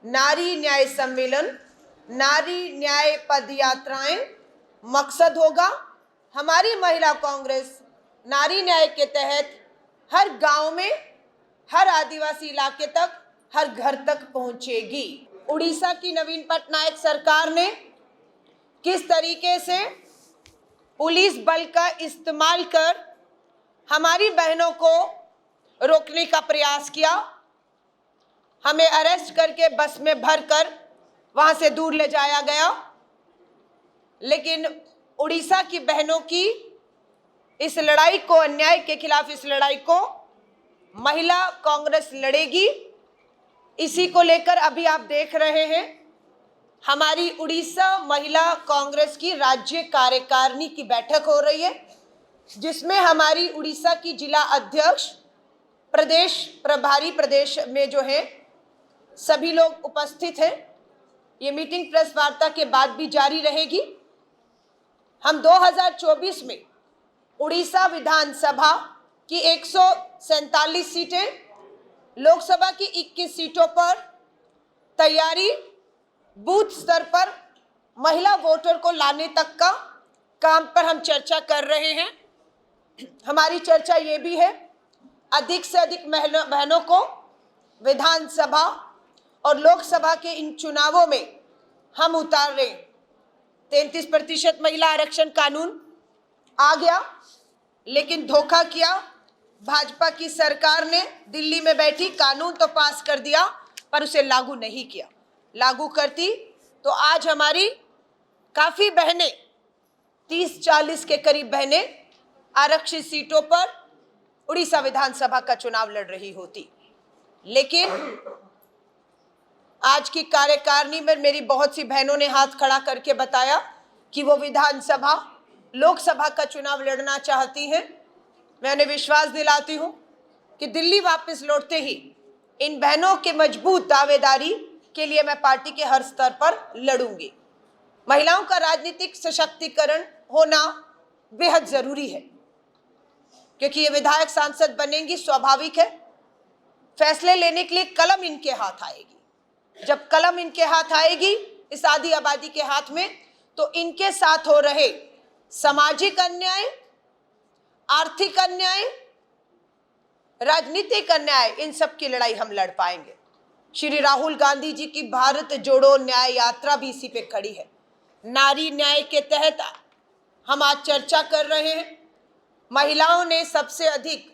नारी न्याय सम्मेलन, नारी न्याय पद यात्राएं मकसद होगा। हमारी महिला कांग्रेस नारी न्याय के तहत हर गांव में, हर आदिवासी इलाके तक, हर घर तक पहुंचेगी। उड़ीसा की नवीन पटनायक सरकार ने किस तरीके से पुलिस बल का इस्तेमाल कर हमारी बहनों को रोकने का प्रयास किया, हमें अरेस्ट करके बस में भरकर वहां से दूर ले जाया गया। लेकिन उड़ीसा की बहनों की इस लड़ाई को, अन्याय के खिलाफ इस लड़ाई को महिला कांग्रेस लड़ेगी। इसी को लेकर अभी आप देख रहे हैं हमारी उड़ीसा महिला कांग्रेस की राज्य कार्यकारिणी की बैठक हो रही है, जिसमें हमारी उड़ीसा की जिला अध्यक्ष, प्रदेश प्रभारी, प्रदेश में जो है सभी लोग उपस्थित हैं। ये मीटिंग प्रेस वार्ता के बाद भी जारी रहेगी। हम 2024 में उड़ीसा विधानसभा की 147 सीटें, लोकसभा की 21 सीटों पर तैयारी, बूथ स्तर पर महिला वोटर को लाने तक का काम पर हम चर्चा कर रहे हैं। हमारी चर्चा ये भी है, अधिक से अधिक बहनों को विधानसभा और लोकसभा के इन चुनावों में हम उतार रहे। 33% महिला आरक्षण कानून आ गया, लेकिन धोखा किया भाजपा की सरकार ने। दिल्ली में बैठी कानून तो पास कर दिया पर उसे लागू नहीं किया। लागू करती तो आज हमारी काफी बहनें, 30-40 के करीब बहनें आरक्षित सीटों पर उड़ीसा विधानसभा का चुनाव लड़ रही होती। लेकिन आज की कार्यकारिणी में मेरी बहुत सी बहनों ने हाथ खड़ा करके बताया कि वो विधानसभा, लोकसभा का चुनाव लड़ना चाहती हैं। मैं उन्हें विश्वास दिलाती हूं कि दिल्ली वापस लौटते ही इन बहनों के मजबूत दावेदारी के लिए मैं पार्टी के हर स्तर पर लड़ूंगी। महिलाओं का राजनीतिक सशक्तिकरण होना बेहद जरूरी है, क्योंकि ये विधायक सांसद बनेंगी, स्वाभाविक है। फैसले लेने के लिए कलम इनके हाथ आएगी। जब कलम इनके हाथ आएगी, इस आधी आबादी के हाथ में, तो इनके साथ हो रहे सामाजिक अन्याय, आर्थिक अन्याय, राजनीतिक अन्याय, इन सब की लड़ाई हम लड़ पाएंगे। श्री राहुल गांधी जी की भारत जोड़ो न्याय यात्रा भी इसी पे खड़ी है। नारी न्याय के तहत हम आज चर्चा कर रहे हैं। महिलाओं ने सबसे अधिक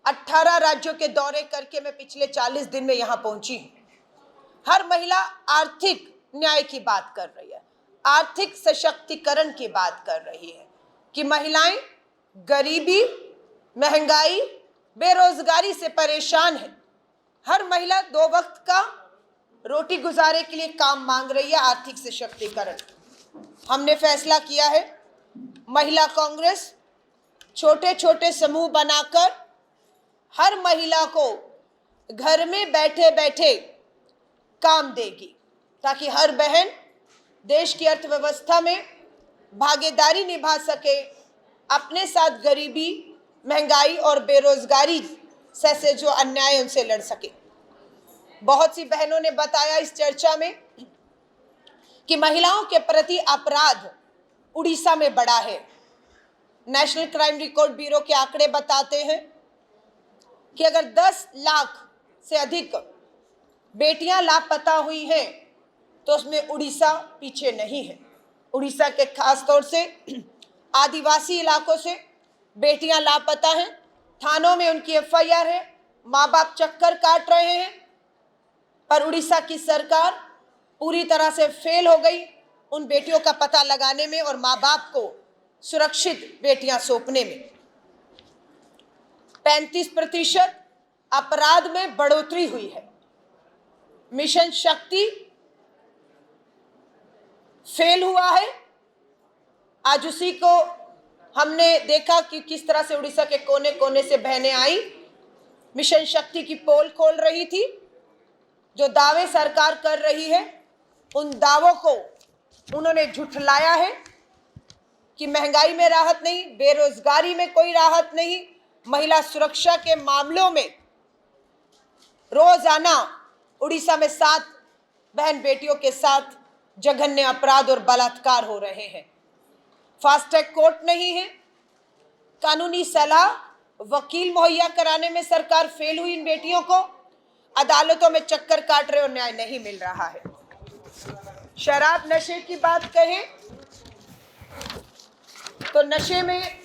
18 राज्यों के दौरे करके मैं पिछले 40 दिन में यहां पहुंची हूं। हर महिला आर्थिक न्याय की बात कर रही है, आर्थिक सशक्तिकरण की बात कर रही है कि महिलाएं गरीबी, महंगाई, बेरोजगारी से परेशान है। हर महिला 2 वक्त का रोटी गुजारे के लिए काम मांग रही है, आर्थिक सशक्तिकरण। हमने फैसला किया है, महिला कांग्रेस छोटे छोटे समूह बनाकर हर महिला को घर में बैठे बैठे काम देगी, ताकि हर बहन देश की अर्थव्यवस्था में भागीदारी निभा सके, अपने साथ गरीबी, महंगाई और बेरोजगारी से जो अन्याय उनसे लड़ सके। बहुत सी बहनों ने बताया इस चर्चा में कि महिलाओं के प्रति अपराध उड़ीसा में बढ़ा है। नेशनल क्राइम रिकॉर्ड ब्यूरो के आंकड़े बताते हैं कि अगर 10 लाख से अधिक बेटियां लापता हुई हैं, तो उसमें उड़ीसा पीछे नहीं है। उड़ीसा के खासतौर से आदिवासी इलाकों से बेटियां लापता हैं, थानों में उनकी एफआईआर है, माँ बाप चक्कर काट रहे हैं, पर उड़ीसा की सरकार पूरी तरह से फेल हो गई उन बेटियों का पता लगाने में और माँ बाप को सुरक्षित बेटियां सौंपने में। 35% अपराध में बढ़ोतरी हुई है। मिशन शक्ति फेल हुआ है। आज उसी को हमने देखा कि किस तरह से उड़ीसा के कोने कोने से बहनें आई, मिशन शक्ति की पोल खोल रही थी। जो दावे सरकार कर रही है, उन दावों को उन्होंने झुठलाया है कि महंगाई में राहत नहीं, बेरोजगारी में कोई राहत नहीं, महिला सुरक्षा के मामलों में रोजाना उड़ीसा में 7 बहन बेटियों के साथ जघन्य अपराध और बलात्कार हो रहे हैं। फास्ट ट्रैक कोर्ट नहीं है, कानूनी सलाह, वकील मुहैया कराने में सरकार फेल हुई। इन बेटियों को अदालतों में चक्कर काट रहे और न्याय नहीं मिल रहा है। शराब नशे की बात कहें तो नशे में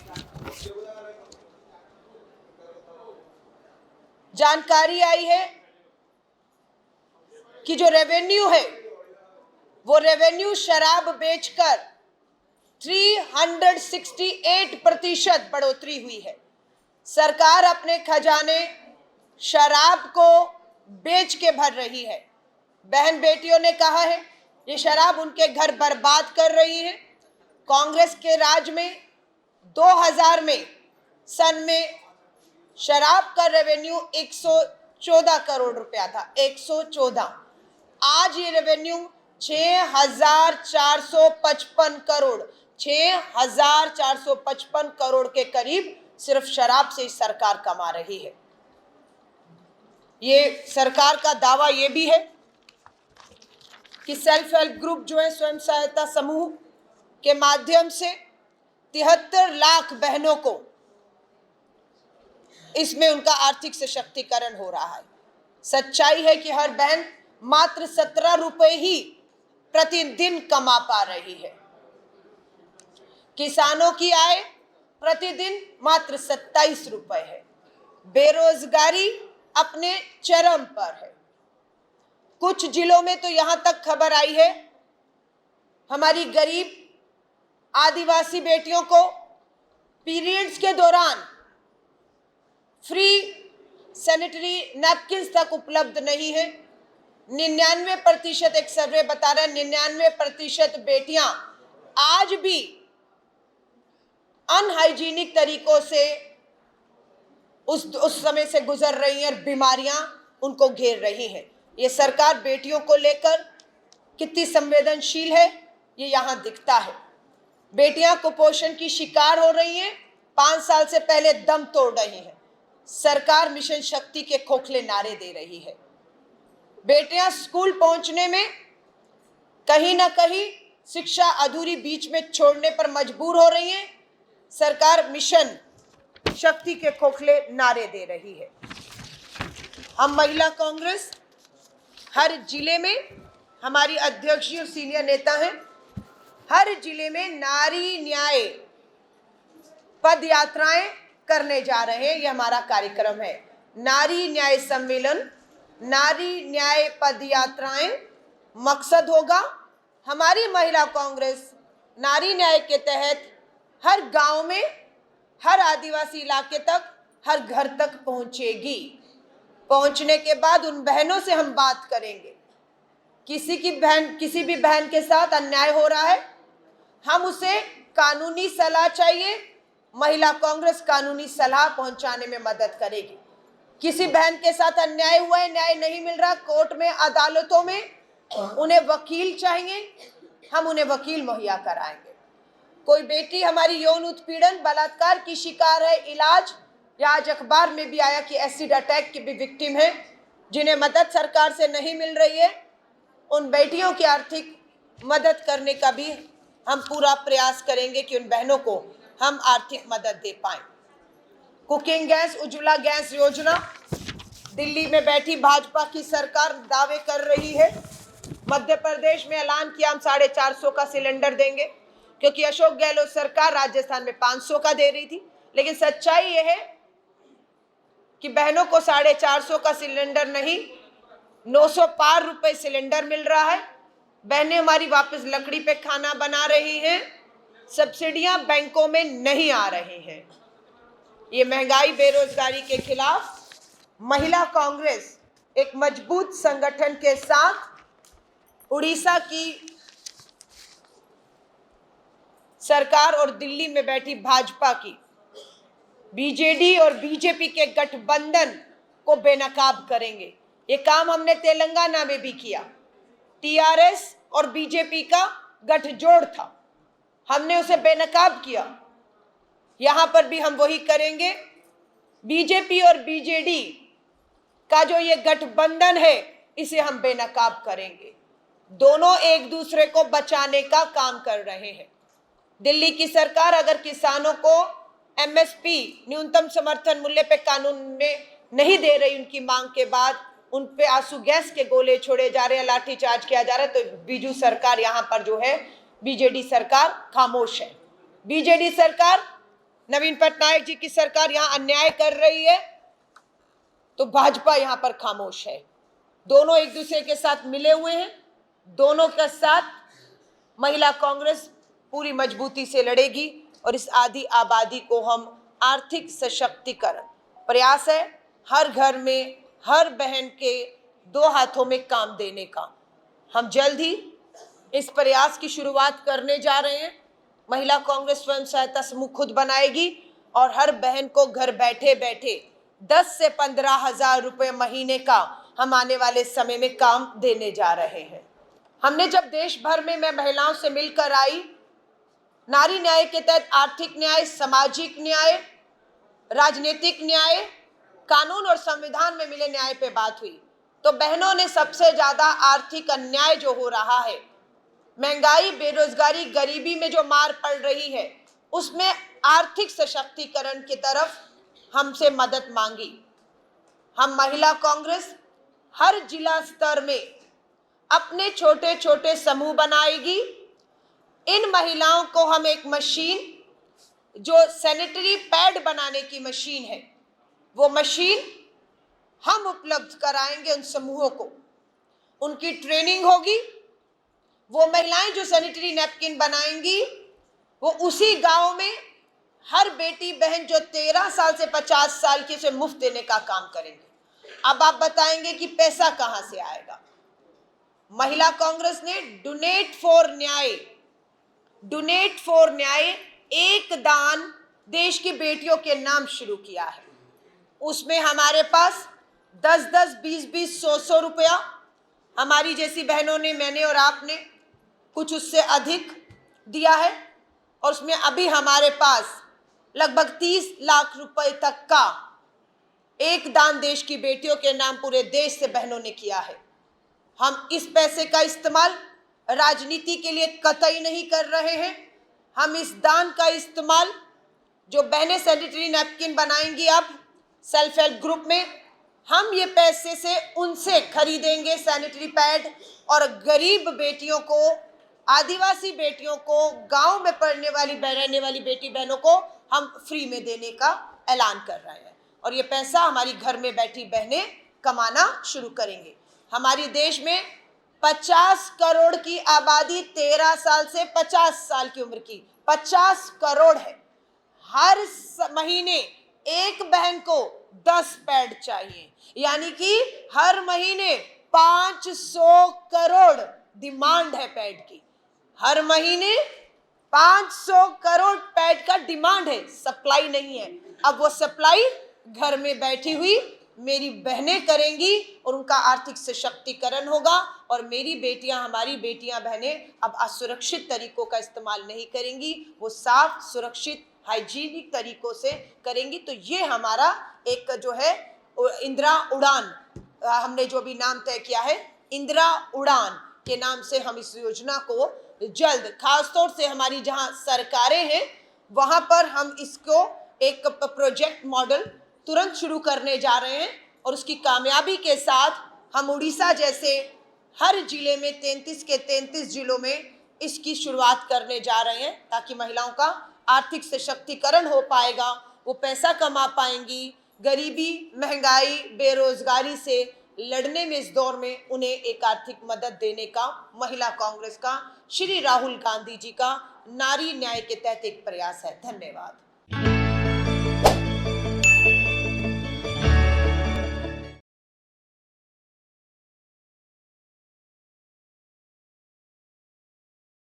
जानकारी आई है कि जो रेवेन्यू है वो रेवेन्यू शराब बेचकर 368% बढ़ोतरी हुई है। सरकार अपने खजाने शराब को बेच के भर रही है। बहन बेटियों ने कहा है ये शराब उनके घर बर्बाद कर रही है। कांग्रेस के राज में 2000 में सन में शराब का रेवेन्यू 114 करोड़ रुपया था, 114। आज ये रेवेन्यू 6455 करोड़, 6455 करोड़ के करीब सिर्फ शराब से सरकार कमा रही है। ये सरकार का दावा ये भी है कि सेल्फ हेल्प ग्रुप जो है, स्वयं सहायता समूह के माध्यम से 73 लाख बहनों को इसमें उनका आर्थिक सशक्तिकरण हो रहा है। सच्चाई है कि हर बहन मात्र 17 रुपए ही प्रतिदिन कमा पा रही है। किसानों की आय प्रतिदिन मात्र 27 रुपए है। बेरोजगारी अपने चरम पर है। कुछ जिलों में तो यहां तक खबर आई है हमारी गरीब आदिवासी बेटियों को पीरियड्स के दौरान फ्री सैनिटरी नैपकिन्स तक उपलब्ध नहीं है। 99% एक सर्वे बता रहा है 99% बेटियां आज भी अनहाइजीनिक तरीकों से उस समय से गुजर रही हैं और बीमारियां उनको घेर रही हैं। ये सरकार बेटियों को लेकर कितनी संवेदनशील है ये यहां दिखता है। बेटियां कुपोषण की शिकार हो रही हैं, 5 साल से पहले दम तोड़ रही हैं। सरकार मिशन शक्ति के खोखले नारे दे रही है। बेटियां स्कूल पहुंचने में कहीं ना कहीं शिक्षा अधूरी बीच में छोड़ने पर मजबूर हो रही है। सरकार मिशन शक्ति के खोखले नारे दे रही है। हम महिला कांग्रेस हर जिले में, हमारी अध्यक्ष और सीनियर नेता हैं, हर जिले में नारी न्याय पद यात्राएं करने जा रहे हैं। ये हमारा कार्यक्रम है। नारी न्याय सम्मेलन, नारी न्याय पद यात्राएं मकसद होगा हमारी महिला कांग्रेस नारी न्याय के तहत हर गांव में, हर आदिवासी इलाके तक, हर घर तक पहुंचेगी। पहुंचने के बाद उन बहनों से हम बात करेंगे। किसी भी बहन के साथ अन्याय हो रहा है, हम उसे कानूनी सलाह चाहिए, महिला कांग्रेस कानूनी सलाह पहुंचाने में मदद करेगी। किसी बहन के साथ अन्याय हुआ है, न्याय नहीं मिल रहा, कोर्ट में, अदालतों में, उन्हें वकील चाहिए, हम उन्हें वकील मुहैया कराएंगे। कोई बेटी हमारी यौन उत्पीड़न, बलात्कार की शिकार है, इलाज, या आज अखबार में भी आया कि एसिड अटैक की भी विक्टिम है, जिन्हें मदद सरकार से नहीं मिल रही है, उन बेटियों की आर्थिक मदद करने का भी हम पूरा प्रयास करेंगे कि उन बहनों को हम आर्थिक मदद दे पाएं। कुकिंग गैस, उज्ज्वला गैस योजना, दिल्ली में बैठी भाजपा की सरकार दावे कर रही है। मध्य प्रदेश में ऐलान किया हम 450 का सिलेंडर देंगे, क्योंकि अशोक गहलोत सरकार राजस्थान में 500 का दे रही थी। लेकिन सच्चाई यह है कि बहनों को 450 का सिलेंडर नहीं, 900 पार रुपए सिलेंडर मिल रहा है। बहनें हमारी वापस लकड़ी पे खाना बना रही हैं। सब्सिडियां बैंकों में नहीं आ रही हैं। ये महंगाई, बेरोजगारी के खिलाफ महिला कांग्रेस एक मजबूत संगठन के साथ उड़ीसा की सरकार और दिल्ली में बैठी भाजपा की बीजेडी और बीजेपी के गठबंधन को बेनकाब करेंगे। ये काम हमने तेलंगाना में भी किया। टीआरएस और बीजेपी का गठजोड़ था, हमने उसे बेनकाब किया। यहां पर भी हम वही करेंगे। बीजेपी और बीजेडी का जो ये गठबंधन है, इसे हम बेनकाब करेंगे। दोनों एक दूसरे को बचाने का काम कर रहे हैं। दिल्ली की सरकार अगर किसानों को एमएसपी न्यूनतम समर्थन मूल्य पे कानून में नहीं दे रही, उनकी मांग के बाद उन पे आंसू गैस के गोले छोड़े जा रहे हैं, लाठीचार्ज किया जा रहा है, तो बीजू सरकार यहाँ पर जो है बीजेडी सरकार खामोश है। बीजेडी सरकार, नवीन पटनायक जी की सरकार यहाँ अन्याय कर रही है तो भाजपा यहाँ पर खामोश है। दोनों एक दूसरे के साथ मिले हुए हैं, दोनों के साथ महिला कांग्रेस पूरी मजबूती से लड़ेगी और इस आधी आबादी को हम आर्थिक सशक्तिकरण प्रयास है हर घर में हर बहन के दो हाथों में काम देने का। हम जल्द ही इस प्रयास की शुरुआत करने जा रहे हैं। महिला कांग्रेस स्वयं सहायता समूह खुद बनाएगी और हर बहन को घर बैठे बैठे 10 से 15,000 रुपए महीने का हम आने वाले समय में काम देने जा रहे हैं। हमने जब देश भर में मैं महिलाओं से मिलकर आई, नारी न्याय के तहत आर्थिक न्याय, सामाजिक न्याय, राजनीतिक न्याय, कानून और संविधान में मिले न्याय पे बात हुई, तो बहनों ने सबसे ज्यादा आर्थिक अन्याय जो हो रहा है, महंगाई, बेरोजगारी, गरीबी में जो मार पड़ रही है, उसमें आर्थिक सशक्तिकरण की तरफ हमसे मदद मांगी। हम महिला कांग्रेस हर जिला स्तर में अपने छोटे छोटे समूह बनाएगी। इन महिलाओं को हम एक मशीन, जो सैनिटरी पैड बनाने की मशीन है, वो मशीन हम उपलब्ध कराएंगे उन समूहों को। उनकी ट्रेनिंग होगी। वो महिलाएं जो सैनिटरी नैपकिन बनाएंगी, वो उसी गांव में हर बेटी बहन जो 13 साल से 50 साल की, उसे मुफ्त देने का काम करेंगे। अब आप बताएंगे कि पैसा कहां से आएगा। महिला कांग्रेस ने डोनेट फॉर न्याय एक दान देश की बेटियों के नाम शुरू किया है। उसमें हमारे पास 10-10, 20-20, 100-100 रुपया हमारी जैसी बहनों ने, मैंने और आपने कुछ उससे अधिक दिया है, और उसमें अभी हमारे पास लगभग 30 लाख रुपए तक का एक दान देश की बेटियों के नाम पूरे देश से बहनों ने किया है। हम इस पैसे का इस्तेमाल राजनीति के लिए कतई नहीं कर रहे हैं। हम इस दान का इस्तेमाल, जो बहनें सैनिटरी नैपकिन बनाएंगी अब सेल्फ हेल्प ग्रुप में, हम ये पैसे से उनसे खरीदेंगे सैनिटरी पैड, और गरीब बेटियों को, आदिवासी बेटियों को, गांव में पढ़ने वाली रहने वाली बेटी बहनों को हम फ्री में देने का ऐलान कर रहे हैं। और ये पैसा हमारी घर में बैठी बहनें कमाना शुरू करेंगे। हमारे देश में 50 करोड़ की आबादी, 13 साल से 50 साल की उम्र की 50 करोड़ है। हर महीने एक बहन को 10 पैड चाहिए, यानी कि हर महीने 500 करोड़ डिमांड है पैड की। हर महीने 500 करोड़ पैड का डिमांड है, सप्लाई नहीं है। अब वो सप्लाई घर में बैठी हुई मेरी बहनें करेंगी और उनका आर्थिक सशक्तिकरण होगा। और मेरी बेटियां, हमारी बेटियां बहनें अब असुरक्षित तरीकों का इस्तेमाल नहीं करेंगी, वो साफ, सुरक्षित, हाइजीनिक तरीकों से करेंगी। तो ये हमारा एक जो है इंदिरा उड़ान, हमने जो भी नाम तय किया है, इंदिरा उड़ान के नाम से हम इस योजना को जल्द, खासतौर से हमारी जहां सरकारें हैं वहां पर हम इसको एक प्रोजेक्ट मॉडल तुरंत शुरू करने जा रहे हैं। और उसकी कामयाबी के साथ हम उड़ीसा जैसे हर जिले में 33 के 33 जिलों में इसकी शुरुआत करने जा रहे हैं, ताकि महिलाओं का आर्थिक सशक्तिकरण हो पाएगा, वो पैसा कमा पाएंगी, गरीबी, महंगाई, बेरोजगारी से लड़ने में इस दौर में उन्हें एक आर्थिक मदद देने का महिला कांग्रेस का, श्री राहुल गांधी जी का नारी न्याय के तहत एक प्रयास है। धन्यवाद।